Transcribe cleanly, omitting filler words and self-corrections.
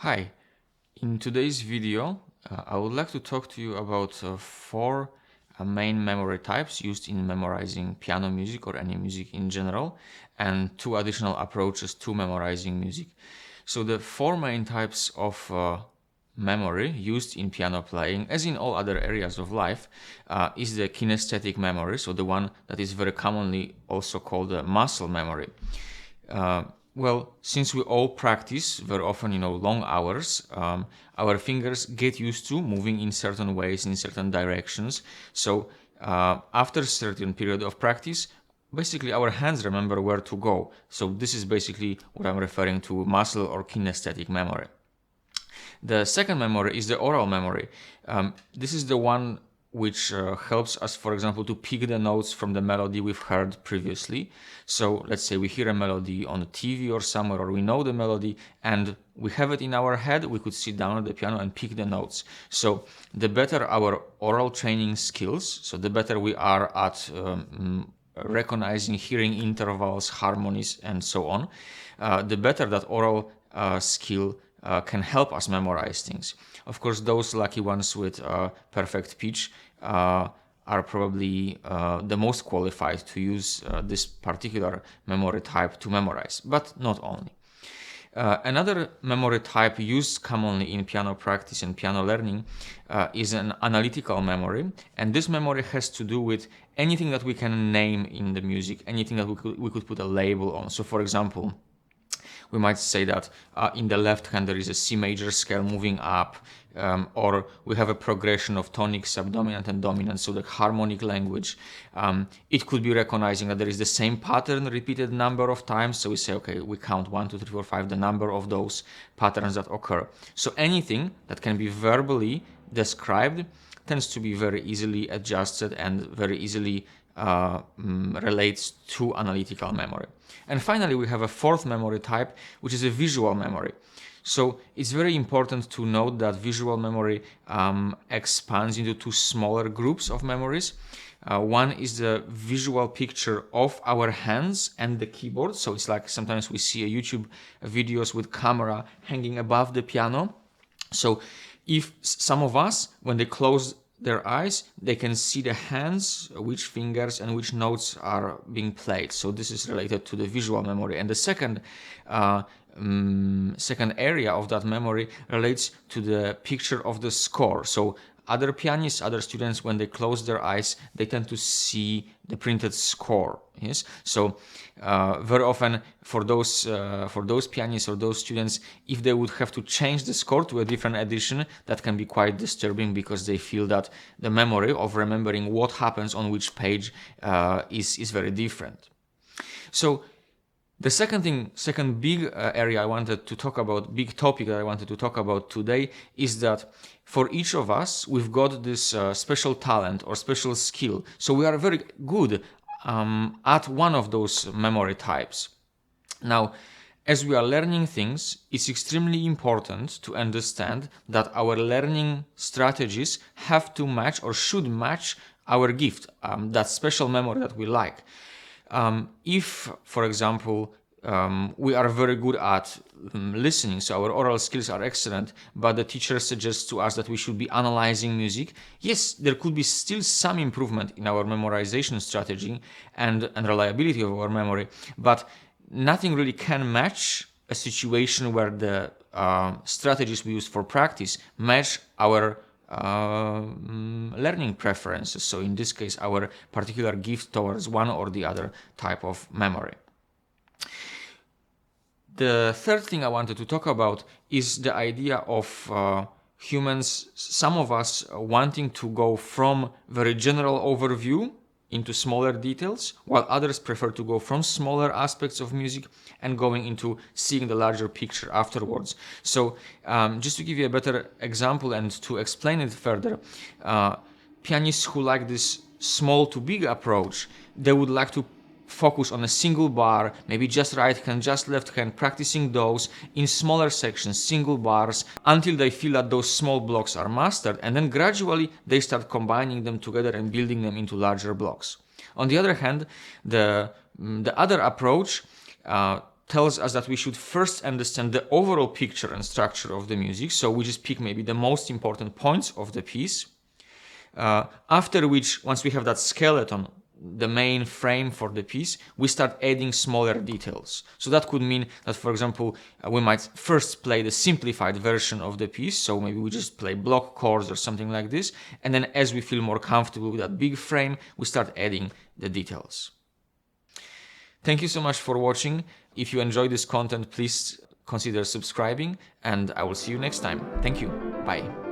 Hi, in today's video I would like to talk to you about four main memory types used in memorizing piano music or any music in general, and two additional approaches to memorizing music. So the four main types of memory used in piano playing, as in all other areas of life, is the kinesthetic memory, so the one that is very commonly also called the muscle memory. Well, since we all practice very often, long hours, our fingers get used to moving in certain ways, in certain directions. So after a certain period of practice, basically our hands remember where to go. So this is basically what I'm referring to, muscle or kinesthetic memory. The second memory is the oral memory. This is the one which helps us, for example, to pick the notes from the melody we've heard previously. So let's say we hear a melody on the TV or somewhere, or we know the melody and we have it in our head, we could sit down at the piano and pick the notes. So the better our oral training skills, so the better we are at recognizing, hearing intervals, harmonies, and so on, the better that oral skill can help us memorize things. Of course, those lucky ones with perfect pitch are probably the most qualified to use this particular memory type to memorize, but not only. Another memory type used commonly in piano practice and piano learning is an analytical memory, and this memory has to do with anything that we can name in the music, anything that we could put a label on. So for example, we might say that in the left hand there is a C major scale moving up, or we have a progression of tonic, subdominant, and dominant, so the harmonic language. It could be recognizing that there is the same pattern repeated number of times, so we say, okay, we count 1, 2, 3, 4, 5, the number of those patterns that occur. So anything that can be verbally described tends to be very easily adjusted and very easily relates to analytical memory. And finally, we have a fourth memory type, which is a visual memory. So it's very important to note that visual memory expands into two smaller groups of memories. One is the visual picture of our hands and the keyboard. So it's like sometimes we see a YouTube videos with camera hanging above the piano. So if some of us, when they close their eyes, they can see the hands, which fingers and which notes are being played. So this is related to the visual memory. And the second area of that memory relates to the picture of the score. So other pianists, other students, when they close their eyes, they tend to see the printed score. Yes, so very often for those pianists or those students, if they would have to change the score to a different edition, that can be quite disturbing because they feel that the memory of remembering what happens on which page is very different. So the second big area I wanted to talk about, big topic that I wanted to talk about today, is that for each of us, we've got this special talent or special skill. So we are very good at one of those memory types. Now, as we are learning things, it's extremely important to understand that our learning strategies have to match or should match our gift, that special memory that we like. If, for example, we are very good at listening, so our oral skills are excellent, but the teacher suggests to us that we should be analyzing music, yes, there could be still some improvement in our memorization strategy and reliability of our memory, but nothing really can match a situation where the strategies we use for practice match our learning preferences. So in this case, our particular gift towards one or the other type of memory. The third thing I wanted to talk about is the idea of humans, some of us wanting to go from very general overview into smaller details, while others prefer to go from smaller aspects of music and going into seeing the larger picture afterwards. So just to give you a better example and to explain it further, pianists who like this small to big approach, they would like to focus on a single bar, maybe just right hand, just left hand, practicing those in smaller sections, single bars, until they feel that those small blocks are mastered, and then gradually they start combining them together and building them into larger blocks. On the other hand, the other approach tells us that we should first understand the overall picture and structure of the music. So we just pick maybe the most important points of the piece. After which, once we have that skeleton, the main frame for the piece, we start adding smaller details. So that could mean that, for example, we might first play the simplified version of the piece. So maybe we just play block chords or something like this. And then as we feel more comfortable with that big frame, we start adding the details. Thank you so much for watching. If you enjoy this content, please consider subscribing, and I will see you next time. Thank you. Bye.